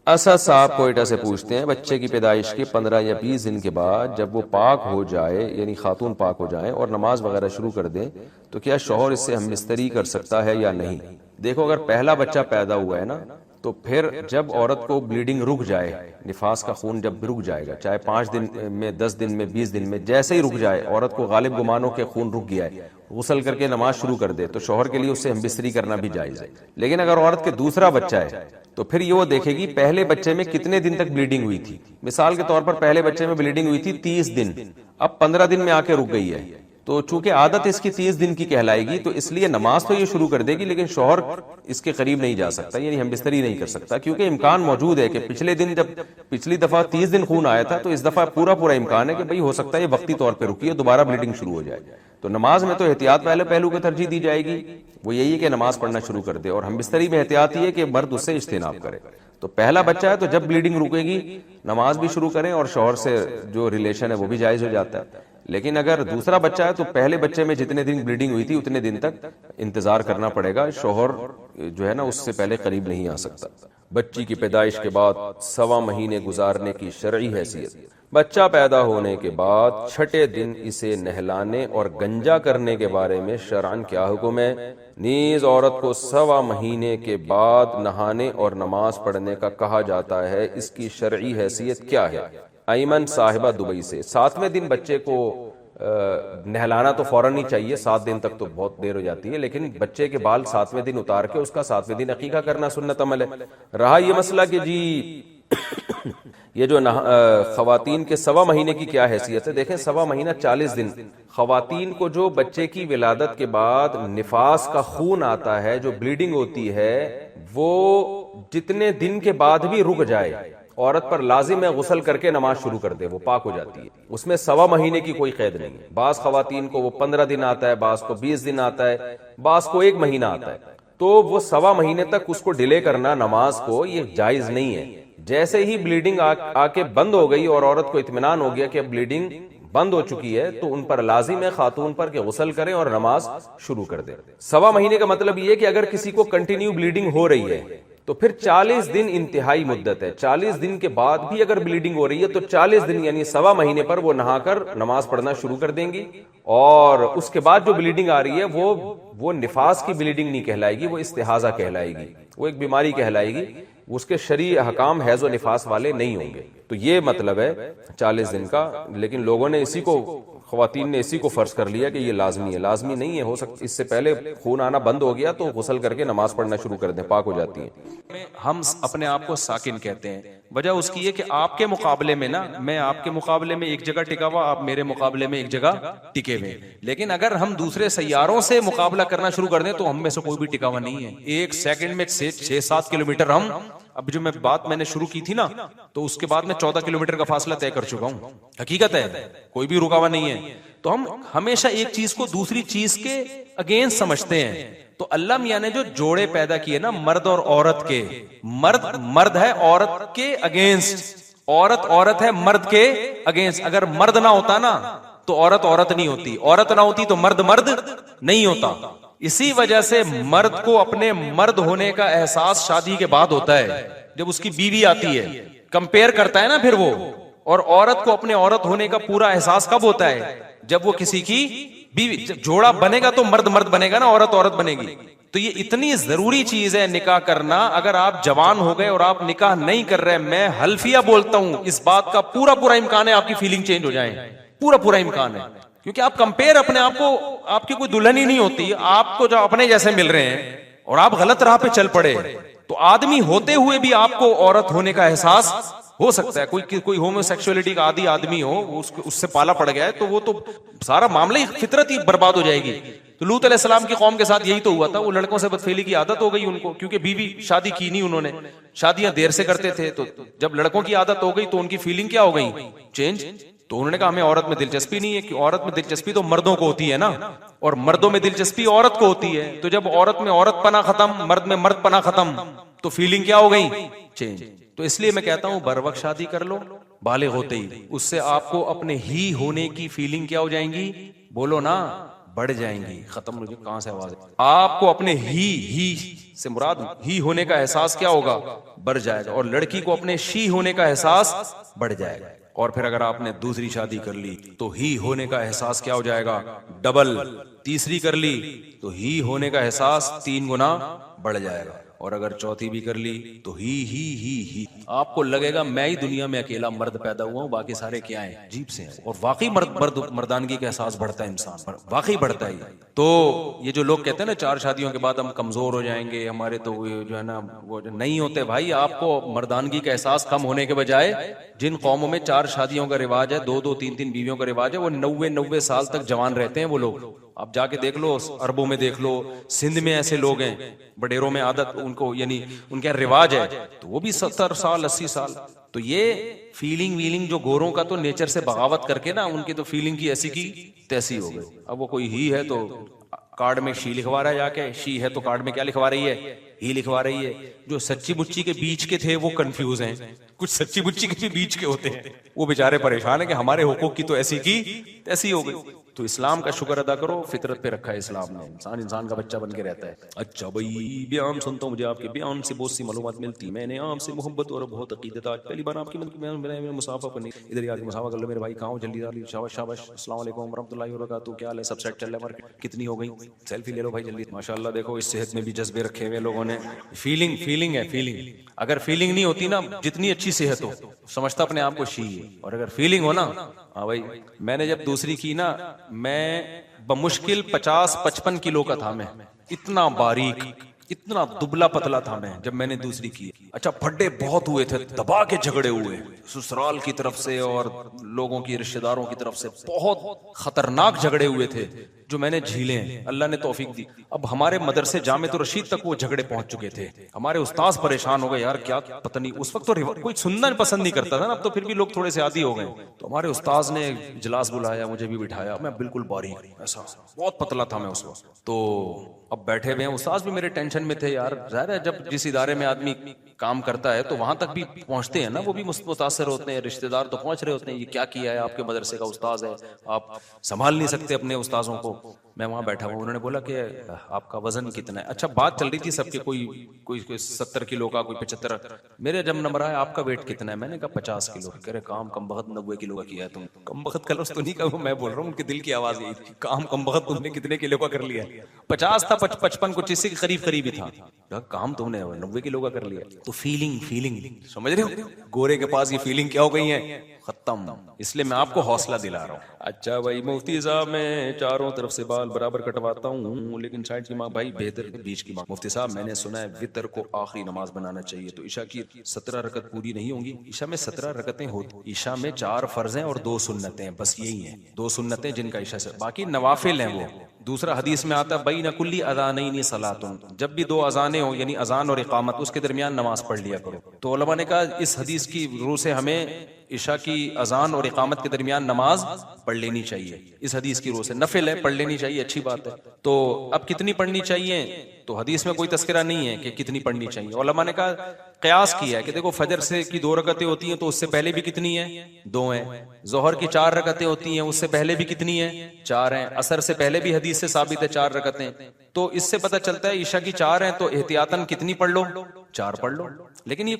असद साहब कोयटा से पूछते हैं, बच्चे की पैदाइश के 15 या 20 दिन के बाद जब वो पाक हो जाए, यानी खातून पाक हो जाए और नमाज वगैरह शुरू कर दें, तो क्या शौहर इससे हम मिस्तरी कर सकता है या नहीं? देखो, अगर पहला बच्चा पैदा हुआ है ना, तो फिर जब औरत को ब्लीडिंग रुक जाए, निफास का खून जब रुक जाएगा, चाहे 5 दिन में, 10 दिन में, 20 दिन में, जैसे ही रुक जाए, औरत को गालिब गुमानों के खून रुक गया है, गुसल करके नमाज शुरू कर दे, तो शौहर के लिए उससे हम बिस्तरी करना भी जायज है। लेकिन अगर औरत के दूसरा बच्चा है, तो फिर ये वो देखेगी पहले बच्चे में कितने दिन तक ब्लीडिंग हुई थी। मिसाल के तौर पर पहले बच्चे में ब्लीडिंग हुई थी 30 दिन, अब 15 दिन में आके रुक गई है, तो चूंकि आदत इसकी 30 दिन की कहलाएगी, तो इसलिए नमाज तो ये शुरू कर देगी, लेकिन शौहर इसके करीब नहीं जा सकता, यानी हम बिस्तरी नहीं कर सकता, क्योंकि इम्कान मौजूद है कि पिछले दिन जब पिछली दफा 30 दिन खून आया था, तो इस दफा पूरा पूरा इम्कान है कि भाई हो सकता है ये वक्ती तौर पर रुकी है, दोबारा ब्लीडिंग शुरू हो जाए। तो नमाज में तो एहतियात पहले पहलू को तरजीह दी जाएगी, वो यही है कि नमाज पढ़ना शुरू कर दे, और हम बिस्तरी में एहतियात ही है कि मर्द उससे इज्तिनाब करे। तो पहला बच्चा है, तो जब ब्लीडिंग रुकेगी नमाज भी शुरू करें, और शौहर से जो रिलेशन है वो भी जायज हो जाता है। लेकिन अगर दूसरा बच्चा है, तो पहले बच्चे में जितने दिन ब्लीडिंग हुई थी उतने दिन तक इंतजार करना पड़ेगा, शौहर जो है ना उससे पहले करीब नहीं आ सकता। बच्ची की पैदाइश के बाद 1.25 महीने गुजारने की शरई हैसियत। बच्चा पैदा होने के बाद 6ठे दिन इसे नहलाने और गंजा करने के बारे में शरअन क्या हुक्म है? नीज औरत को 1.25 महीने के बाद नहाने और नमाज पढ़ने का कहा जाता है, इसकी शरई हैसियत क्या है? अयमन साहिबा दुबई से। 7वें दिन बच्चे को नहलाना तो फौरन ही चाहिए, 7 दिन तक तो बहुत देर हो जाती है, लेकिन बच्चे के बाल 7वें दिन उतार के उसका 7वें दिन अकीका करना सुन्नत अमल है। रहा ये मसला कि जी ये जो खवातीन के 1.25 महीने की क्या हैसियत है? देखें, 1.25 महीना 40 दिन। खवातीन को जो बच्चे की विलादत के बाद निफास का खून आता है, जो ब्लीडिंग होती है, वो जितने दिन के बाद भी रुक जाए, औरत पर लाजिम है गुसल करके नमाज शुरू कर दे, वो पाक हो जाती है। उसमें 1.25 महीने की कोई कैद नहीं है। बास खवातीन को वो 15 दिन आता है, बास को 20 दिन आता है, बास को 1 महीना आता है, तो वो 1.25 महीने तक उसको डिले करना नमाज को, ये जायज नहीं है। जैसे ही ब्लीडिंग आके बंद हो गई और औरत को इत्मीनान हो गया कि अब ब्लीडिंग बंद हो चुकी है, तो उन पर लाजिम है खातून पर कि गुसल करें और नमाज शुरू कर दे। 1.25 महीने का मतलब ये है कि अगर किसी को कंटिन्यू ब्लीडिंग हो रही है, तो फिर 40 दिन इंतहाई मुद्दत है। 40 दिन के बाद भी अगर ब्लीडिंग हो रही है, तो 40 दिन यानी 1.25 महीने पर वो नहाकर नमाज पढ़ना शुरू कर देंगी, और उसके बाद जो ब्लीडिंग आ रही है वो निफास की ब्लीडिंग नहीं कहलाएगी, वो इस्तिहाजा कहलाएगी, वो एक बीमारी कहलाएगी, उसके शरई हकाम हैज व निफास वाले नहीं होंगे। तो ये मतलब है 40 दिन का। लेकिन लोगों ने इसी को, खवातीन ने इसी को फर्ज कर लिया कि ये लाजमी है। लाजमी नहीं है, हो सकता इससे पहले खून आना बंद हो गया तो गुसल करके नमाज पढ़ना शुरू कर दें, पाक हो जाती है। हम अपने आप को साकिन कहते हैं, वजह उसकी है कि आपके मुकाबले में ना, मैं आपके मुकाबले में एक जगह टिका हुआ, आप मेरे मुकाबले में एक जगह टिके हुए। लेकिन अगर हम दूसरे सैयारों से मुकाबला करना शुरू कर दें, तो हम में से कोई भी टिका हुआ नहीं है। 1 सेकंड में 6-7 किलोमीटर हम, अब जो मैंने शुरू की थी ना, तो उसके बाद मैं 14 किलोमीटर का फासला तय कर चुका हूं। हकीकत है, कोई भी रुका हुआ नहीं है। तो हम हमेशा एक चीज को दूसरी चीज के अगेंस्ट समझते हैं। तो अल्लाह मियां ने जो जोड़े पैदा किए ना, मर्द और औरत के, मर्द है औरत के अगेंस्ट, औरत है मर्द के अगेंस्ट। अगर मर्द ना होता ना, तो औरत नहीं होती, औरत ना होती तो मर्द नहीं होता। इसी वजह से मर्द को अपने मर्द होने का एहसास शादी के बाद होता है, जब उसकी बीवी आती है, कंपेयर करता है ना फिर वो। और औरत को अपने औरत होने का पूरा एहसास कब होता है? जब वो किसी की बीवी, जोड़ा बनेगा तो मर्द बनेगा ना, औरत बनेगी। तो ये इतनी जरूरी चीज है निकाह करना। अगर आप जवान हो गए और आप निकाह नहीं कर रहे, मैं हल्फिया बोलता हूं, इस बात का पूरा इम्कान है आपकी फीलिंग चेंज हो जाए, पूरा इम्कान है। क्योंकि आप कंपेयर अपने आप को, आपकी कोई दुल्हन ही नहीं होती, आपको जो अपने जैसे मिल रहे हैं और आप गलत राह पे चल पड़े, तो आदमी होते हुए भी आपको औरत होने का एहसास हो सकता है। कोई होमोसेक्सुअलिटी का आदि आदमी हो, उससे पाला पड़ गया है, तो वो तो सारा मामला ही, फितरत ही बर्बाद हो जाएगी। तो लूत अलैहिस्सलाम की कौम के साथ यही तो हुआ था। वो लड़कों से बदफेली की आदत हो गई उनको, क्योंकि बीवी शादी की नहीं उन्होंने, शादियां देर से करते थे। तो जब लड़कों की आदत हो गई तो उनकी फीलिंग क्या हो गई? चेंज। तो उन्होंने कहा हमें औरत में दिलचस्पी नहीं है, कि औरत में दिलचस्पी तो मर्दों को होती है ना, और मर्दों में दिलचस्पी औरत को होती है। तो जब औरत में औरत पना खत्म, मर्द में मर्द पना खत्म, तो फीलिंग क्या हो गई? चेंज। तो इसलिए मैं कहता हूं बर वक्त शादी कर लो, बालिग होते ही। उससे आपको अपने ही होने की फीलिंग क्या हो जाएंगी? बोलो ना, बढ़ जाएंगी। खत्म। मुझे कहां से आवाज? आपको अपने ही से मुराद ही होने का एहसास क्या होगा, बढ़ जाएगा, और लड़की को अपने शी होने का एहसास बढ़ जाएगा। और फिर अगर आपने दूसरी शादी कर ली तो ही होने का एहसास क्या हो जाएगा, डबल। तीसरी कर ली तो ही होने का एहसास 3 गुना बढ़ जाएगा, और अगर चौथी भी कर ली तो ही आपको लगेगा मैं ही दुनिया में अकेला मर्द पैदा हुआ हूं, बाकी सारे क्या हैं, अजीब से हैं। और वाकई मर्दानगी का एहसास बढ़ता है इंसान पर, वाकई बढ़ता है। तो ये जो लोग कहते हैं ना 4 शादियों के बाद हम कमजोर हो जाएंगे, हमारे तो जो है ना वो नहीं होते भाई। आपको मर्दानगी का एहसास कम होने के बजाय, जिन कौमों में 4 शादियों का रिवाज है, 2-2 3-3 बीवियों का रिवाज है, वो 90-90 साल तक जवान रहते हैं वो लोग। आप जाके देख लो, अरबों में देख लो, सिंध में ऐसे लोग हैं, बडेरों में आदत उनको, यानी उनका रिवाज है, तो वो भी 70 साल 80 साल। तो ये फीलिंग वीलिंग जो गोरों का तो नेचर से बगावत करके ना, उनकी तो फीलिंग की ऐसी की तैसी हो गई। अब वो कोई ही है तो कार्ड में शी लिखवा रहा है, जाके शी है तो कार्ड में क्या लिखवा रही है, ही लिखवा रही है। जो सच्ची बुच्ची के बीच के थे वो कंफ्यूज हैं, कुछ सच्ची बुच्ची के भी बीच के होते हैं, वो बेचारे परेशान है कि हमारे हुकूक की तो ऐसी की तैसी हो गई। तो इस्लाम का शुक्र अदा करो, फितरत पे रखा है इस्लाम ने, इंसान इंसान का बच्चा बन के रहता है। अच्छा भाई, बयान सुनता हूँ, मुझे आपके बयान से बहुत सी मालूमात मिलती, मैंने आपसे मोहब्बत और बहुत अकीदत, आज पहली बार आपकी मुसाफा करनी, इधर ही आके मुसाफा कर लो मेरे भाई, कहाँ हो जल्दी, शाबाश शाबाश, अस्सलाम वालेकुम रहमतुल्लाहि व बरकातहू, क्या हाल है, सब सेट चल रहा है, मार्केट कितनी हो गई, सेल्फी ले लो भाई जल्दी। माशाल्लाह देखो इस सेहत में भी जज्बे रखे हुए लोगों ने। फीलिंग है, फीलिंग। अगर फीलिंग नहीं होती ना, जितनी अच्छी सेहत हो, समझता अपने आप को शी है, और अगर फीलिंग हो ना, हाँ भाई, मैंने जब दूसरी की ना, मैं बमुश्किल 50-55 किलो का था, मैं इतना बारीक, इतना दुबला पतला था मैं जब मैंने दूसरी की। अच्छा, फड्डे बहुत हुए थे, दबा के झगड़े हुए, ससुराल की तरफ से और लोगों की, रिश्तेदारों की तरफ से बहुत खतरनाक झगड़े हुए थे, जो मैंने झीले हैं, अल्लाह ने तौफीक दी। अब हमारे मदरसे जामे तो रशीद तक वो झगड़े पहुंच चुके थे, हमारे उस्ताद परेशान हो गए, यार क्या पता नहीं, उस वक्त तो कोई सुनना पसंद नहीं करता था ना, अब तो फिर भी लोग थोड़े से आदी हो गए। तो हमारे उस्ताद ने इजलास बुलाया, मुझे भी बिठाया, मैं बिल्कुल बारीक, ऐसा बहुत पतला था मैं उस वक्त। तो अब बैठे हुए हैं, उस्ताद भी मेरे टेंशन में थे, यार जाहिर है जब जिस इदारे में आदमी काम करता है तो वहां तक भी पहुंचते हैं ना, वो भी मुतासर होते हैं, रिश्तेदार तो पहुंच रहे होते हैं, ये क्या किया है, आपके मदरसे का उस्ताद है, आप संभाल नहीं सकते अपने उस्ताजों को। मैं वहां बैठा हुआ, उन्होंने बोला कि आपका वजन कितना है। अच्छा, बात चल रही थी सबके, कोई 70 किलो का, कोई 75। मेरे जब नंबर आया, आपका वेट कितना है, मैंने कहा 50 किलो। कह रहे काम कम बखत 90 किलो का किया है तुम। कम बखत का लफ्ज़ तो नहीं कहा, मैं बोल रहा हूँ, उनके दिल की आवाज यही थी, काम कम बखत तुमने कितने किलो का कर लिया। 50 था, 55 कुछ इससे करीब ही था, काम तुमने 90 किलो का कर लिया। तो फीलिंग समझ रहे हो, गोरे के पास ये फीलिंग क्या हो गई है, खत्म। इसलिए मैं आपको हौसला दिला रहा हूँ। अच्छा भाई मुफ्ती साहब, मैं चारों तरफ से बाल बराबर कटवाता हूँ, लेकिन साइड की माँ भाई बेहतर बीच की माँ। मुफ्ती साहब, मैंने सुना है वितर को आखिरी नमाज बनाना चाहिए, तो ईशा की 17 रकत पूरी नहीं होंगी? ईशा में 17 रकतें होती, ईशा में 4 फर्ज हैं और 2 सुन्नतें हैं, बस यही हैं 2 सुन्नतें जिनका ईशा से, बाकी नवाफिल हैं वो। दूसरा हदीस में आता है बई नकुल्ली अज़ानैनि सलातुन, जब भी 2 अजानें हो, यानी अजान और इकामत, उसके दरमियान नमाज पढ़ लिया करो। तो उलमा ने कहा इस हदीस की रूह से हमें ईशा की अजान और इकामत के दरमियान नमाज पढ़ लेनी चाहिए, इस हदीस की रूह से। नफिल है, पढ़ लेनी चाहिए, अच्छी बात है। तो अब कितनी पढ़नी चाहिए, तो हदीस में कोई तस्करा नहीं है कि कितनी पढ़नी चाहिए। उलमा ने कहा कयास किया है कि देखो फजर से की 2 रकतें होती हैं, तो उससे पहले भी कितनी है, 2 हैं। जोहर की 4 रकतें होती हैं, उससे पहले भी कितनी है, 4 हैं। असर से पहले भी हदीस से साबित है 4 रकतें। तो इससे पता चलता है ईशा की 4 हैं, तो एहतियातन कितनी पढ़ लो, 4 पढ़ लो। लेकिन ये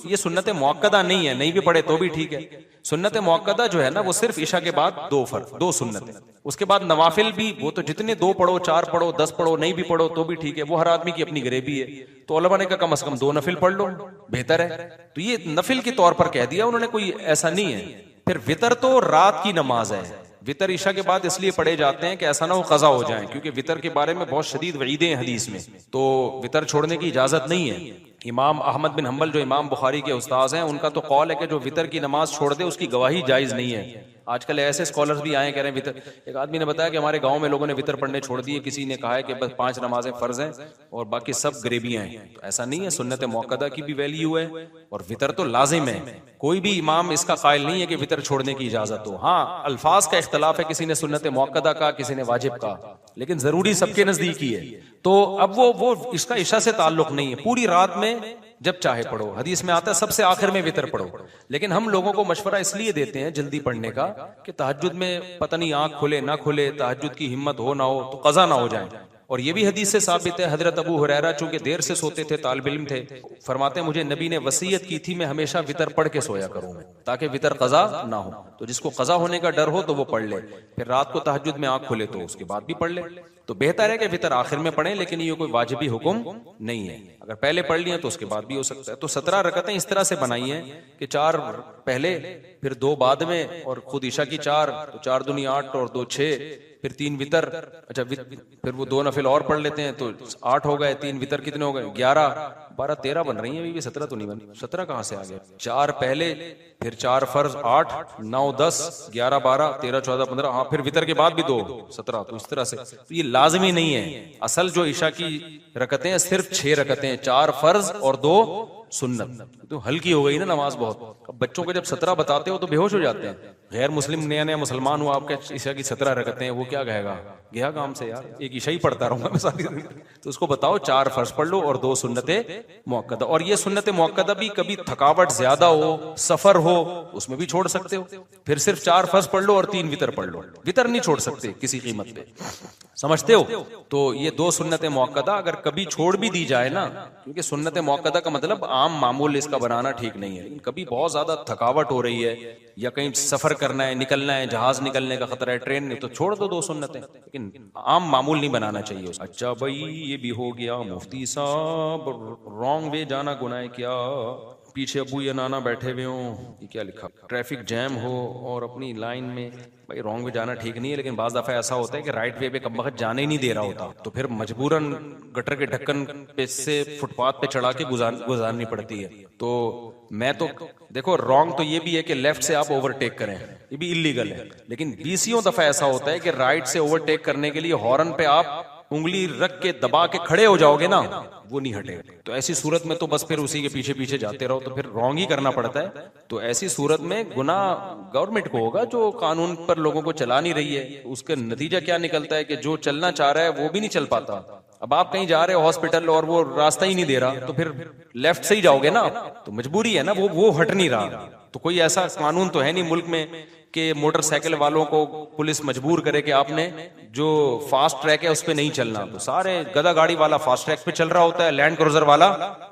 ये सुन्नत मुअक्कदा नहीं है, नहीं भी पढ़े तो भी ठीक है। सुन्नत मुअक्कदा जो है ना, वो सिर्फ ईशा के बाद 2 सुन्नत, उसके बाद नवाफिल भी वो तो जितने 2 पढ़ो, 4 पढ़ो, 10 पढ़ो, नहीं भी पढ़ो तो भी ठीक है, वो हर आदमी की अपनी गरीबी है। तो उलमा ने कहा कम से कम 2 नफिल पढ़ लो, बेहतर है। तो ये नफिल के तौर पर कह दिया उन्होंने, कोई ऐसा नहीं है। फिर वितर तो रात की नमाज है, वितर ईशा के बाद इसलिए पढ़े जाते हैं कि ऐसा ना हो कज़ा हो जाए, क्योंकि वितर के बारे में बहुत शदीद वईदें हैं हदीस में, तो वितर छोड़ने की इजाजत नहीं है। इमाम अहमद बिन हम्बल जो इमाम बुखारी के उस्ताद हैं, उनका तो कौल है कि जो वितर की नमाज छोड़ दे उसकी गवाही जायज नहीं है। आजकल ऐसे स्कॉलर्स भी आए कह रहे हैं वितर। एक आदमी ने बताया कि हमारे गांव में लोगों ने वितर पढ़ने छोड़ दिए, किसी ने कहा है कि बस 5 नमाजें फर्ज हैं और बाकी सब गरीबियां हैं। तो ऐसा नहीं है, सुन्नत मुअक्कदा की भी वैल्यू है और वितर तो लाजिम है। कोई भी इमाम इसका कायल नहीं है कि वितर छोड़ने की इजाजत हो। हाँ, अल्फाज का इख्तलाफ है, किसी ने सुन्नत मुअक्कदा का, किसी ने वाजिब का, लेकिन जरूरी सबके नजदीक ही है। तो अब वो इसका ईशा से ताल्लुक नहीं है, पूरी रात में जब चाहे पढ़ो। हदीस में आता है सबसे आखिर में वितर पढ़ो, लेकिन हम लोगों को मशवरा इसलिए देते हैं जल्दी पढ़ने का कि तहज्जुद में पता नहीं आंख खुले ना खुले, तहज्जुद की हिम्मत हो ना हो तो कज़ा ना हो जाए। और ये भी हदीस से साबित है, हजरत अबू हुरैरा चूंकि देर से सोते थे, तालिब इल्म थे, फरमाते हैं मुझे नबी ने वसीयत की थी मैं हमेशा वितर पढ़ के सोया करूं मैं, ताकि वितर कजा ना हो। तो जिसको कजा होने का डर हो तो वो पढ़ ले, फिर रात को तहज्जुद में आंख खुले तो उसके बाद भी पढ़ ले। तो बेहतर है कि वितर आखिर में पढ़ें, लेकिन ये कोई वाजिबी हुक्म नहीं है। अगर पहले पढ़ लिया तो उसके बाद भी हो सकता है। तो 17 रकतें इस तरह से बनाई हैं कि 4 पहले, फिर 2 बाद में, और खुद ईशा की 4, तो 4 दूनी 8 और 2 6, फिर 3 वितर। अच्छा फिर वो 2 नफिल और पढ़ लेते हैं तो 8 हो गए, 3 वितर कितने हो गए? 11, 12, 13 बन रही है अभी भी, 17 तो नहीं बनी। 17 कहां से आ गया? 4 पहले, फिर 4 फर्ज 8, 9, 10, 11, 12, 13, 14, 15, हाँ फिर वितर के बाद भी 2, 17। तो इस तरह से तो ये लाजमी नहीं है। असल जो ईशा की रकतें हैं सिर्फ 6 रकतें, 4 फर्ज और 2 सुन्नत। तो हल्की हो गई ना नमाज बहुत। अब बच्चों को जब 17 बताते हो तो बेहोश हो जाते हैं। गैर मुस्लिम नया नया मुसलमान हुआ, आपके ईशा की 17 रकतें हैं, वो क्या कहेगा? गया काम से यार, एक ईशा ही पढ़ता रहूंगा मैं सारी जिंदगी। तो उसको बताओ 4 फर्ज पढ़ लो और 2 सुन्नते मुअक्कदा। और ये सुन्नते मुअक्कदा भी कभी थकावट ज्यादा हो, सफर हो, उसमें भी छोड़ सकते हो। फिर सिर्फ 4 फर्ज पढ़ लो और 3 वितर पढ़ लो, वितर नहीं छोड़ सकते किसी कीमत पे, समझते हो? तो ये 2 सुन्नते मुअक्कदा अगर कभी छोड़ भी दी जाए ना, क्योंकि सुन्नते मुअक्कदा का मतलब आम मामूल इसका बनाना ठीक नहीं है, लेकिन कभी बहुत ज्यादा थकावट हो रही है या कहीं सफर करना है, निकलना है, जहाज निकलने का खतरा है, ट्रेन नहीं, तो छोड़ दो 2 सुन्नतें, लेकिन आम मामूल नहीं बनाना चाहिए। अच्छा भाई ये भी हो गया मुफ्ती साहब, रॉन्ग वे जाना गुनाह है क्या? पीछे अबू या नाना बैठे हुए हो, ये क्या लिखा? ट्रैफिक जैम हो और अपनी लाइन में, भाई रॉन्ग वे जाना ठीक नहीं है, लेकिन बाज दफा ऐसा होता है कि राइट वे पे कम वक्त जाने ही नहीं दे रहा होता, तो फिर मजबूरन गटर के ढक्कन पे से फुटपाथ पे चढ़ा के गुजारनी पड़ती है। तो मैं तो देखो, रॉन्ग तो ये भी है कि लेफ्ट से आप ओवरटेक करें, ये भी इलीगल है, लेकिन 20 दफा ऐसा होता है कि राइट से ओवरटेक करने के लिए हॉर्न पे आप उंगली रख के दबा के खड़े हो जाओगे ना, वो नहीं हटेगा। तो ऐसी सूरत में तो बस फिर उसी के पीछे पीछे जाते रहो, तो फिर रॉन्ग ही करना पड़ता है। तो ऐसी सूरत में गुनाह गवर्नमेंट को होगा जो कानून पर लोगों को चला नहीं रही है। उसका नतीजा क्या निकलता है कि जो चलना चाह रहा है वो भी नहीं चल पाता। अब आप कहीं जा रहे हो हॉस्पिटल और वो रास्ता ही नहीं दे रहा, तो फिर लेफ्ट से ही जाओगे ना, तो मजबूरी है ना, वो हट नहीं रहा। तो कोई ऐसा कानून तो है नहीं मुल्क में कि मोटरसाइकिल वालों को पुलिस मजबूर करे कि आपने जो फास्ट ट्रैक है उस पे नहीं चलना। तो सारे गधा गाड़ी वाला फास्ट ट्रैक पे चल रहा होता है, लैंड क्रूजर वाला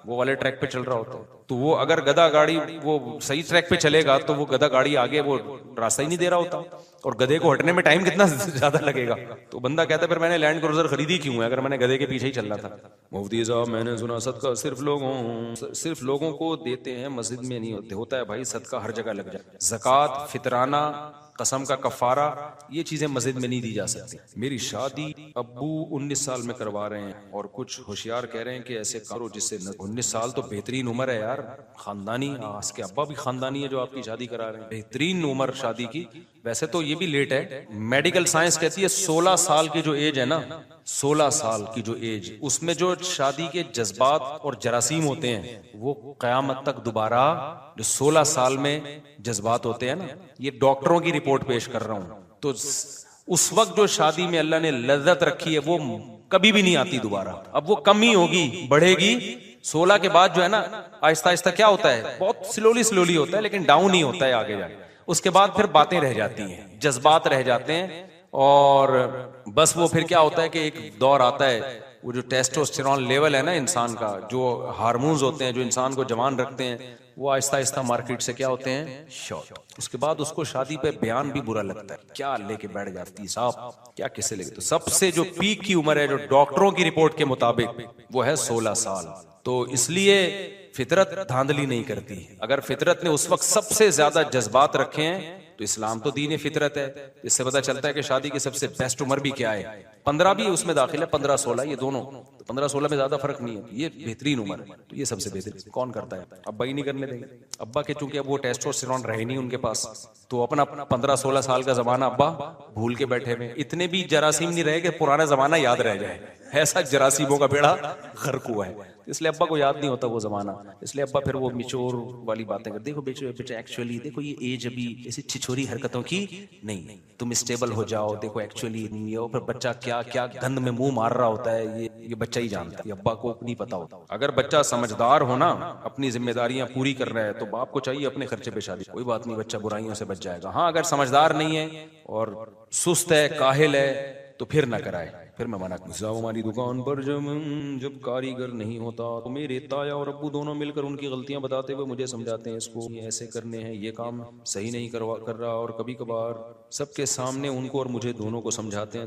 वो वाले ट्रैक पे चल रहा होता है। तो वो अगर गधा गाड़ी वो सही ट्रैक पे चलेगा तो वो गधा गाड़ी आगे वो रास्ता ही नहीं दे रहा होता, और गधे को हटने में टाइम कितना ज्यादा लगेगा। तो बंदा कहता है फिर मैंने लैंड क्रूजर खरीदी क्यों है अगर मैंने गधे के पीछे ही चलना था। मुफ्ती साहब मैंने सुना सदका सिर्फ लोगों को देते हैं, मस्जिद में नहीं होता है भाई, सदका हर जगह लग जाए। ज़कात, फितराना, कसम का कफारा, ये चीजें मस्जिद में नहीं दी जा सकती। मेरी शादी अब्बू 19 साल में करवा रहे हैं और कुछ होशियार कह रहे हैं कि ऐसे करो जिससे 19 साल तो बेहतरीन उम्र है यार, खानदानी, इसके अब्बा भी खानदानी है जो आपकी शादी करा रहे हैं, बेहतरीन उम्र शादी की। वैसे तो ये भी लेट है, मेडिकल साइंस कहती है 16 साल की जो एज है ना, 16 साल की जो एज, उसमें जो शादी के जज्बात और जरासीम होते हैं वो कयामत तक दोबारा, जो 16 साल में जज्बात होते हैं ना, ये डॉक्टरों की रिपोर्ट पेश कर रहा हूं, तो उस वक्त जो शादी में अल्लाह ने लज्जत रखी है वो कभी भी नहीं आती दोबारा। अब वो कम ही होगी, बढ़ेगी। 16 के बाद जो है ना आहिस्ता आहिस्ता क्या होता है, बहुत स्लोली होता है, लेकिन डाउन ही होता है आगे जाके। उसके बाद फिर बातें रह जाती हैं, जज्बात रह जाते हैं, और बस वो फिर क्या होता है कि एक दौर आता है, वो जो टेस्टोस्टेरोन लेवल है ना इंसान का, जो हार्मोन्स होते हैं जो इंसान को जवान रखते हैं, वो आहिस्ता आहिस्ता मार्केट से क्या होते हैं, शॉर्ट। उसके बाद उसको शादी पे बयान भी बुरा लगता है, क्या लेके बैठ जाती साहब, क्या किससे लेके। तो सबसे जो पीक की उम्र है जो डॉक्टरों की रिपोर्ट के मुताबिक वो है 16 साल। तो इसलिए फितरत धांधली नहीं करती। अगर फितरत ने उस वक्त सबसे ज्यादा जज्बात रखे हैं तो इस्लाम तो दीन फितरत है। इससे पता चलता है कि शादी की सबसे बेस्ट उम्र भी क्या है। 15 भी उसमें दाखिल है, 15-16 ये दोनों, तो 15-16 में ज्यादा फर्क नहीं है, ये बेहतरीन उम्र है। तो ये सबसे बेहतरीन कौन करता है, अब्बा ही नहीं करने देंगे। अब्बा के चूंकि अब वो टेस्टोस्टेरोन रहे नहीं उनके पास, तो अपना 15-16 साल का जमाना अब्बा भूल के बैठे हुए। इतने भी जरासीम नहीं रहे कि पुराना जमाना याद रह जाए, ऐसा जरासीमों का बेड़ा गर्क हुआ है। इसलिए अब्बा को याद नहीं होता वो जमाना, इसलिए अब्बा फिर वो मिचोर वाली बातें करते, देखो बेटा एक्चुअली देखो ये एज अभी ऐसी छिछोरी हरकतों की नहीं, तुम स्टेबल हो जाओ, देखो एक्चुअली नहीं हो। फिर बच्चा क्या क्या गंद में मुंह मार रहा होता है ये बच्चा ही जानता है, अब्बा को नहीं पता होता। अगर बच्चा समझदार हो ना, अपनी जिम्मेदारियां पूरी कर रहा है, तो बाप को चाहिए अपने खर्चे पे शादी, कोई बात नहीं, बच्चा बुराइयों से बच जाएगा। हाँ अगर समझदार नहीं है और सुस्त है, काहिल है, तो फिर ना कराए, फिर मैं मना कर। साहब हमारी दुकान पर जब कारीगर नहीं होता तो मेरे ताया और अब्बू दोनों मिलकर उनकी गलतियां बताते हुए मुझे समझाते हैं, इसको ऐसे करने हैं, ये काम सही नहीं कर रहा, और कभी कभार सबके सामने उनको और मुझे दोनों को समझाते हैं।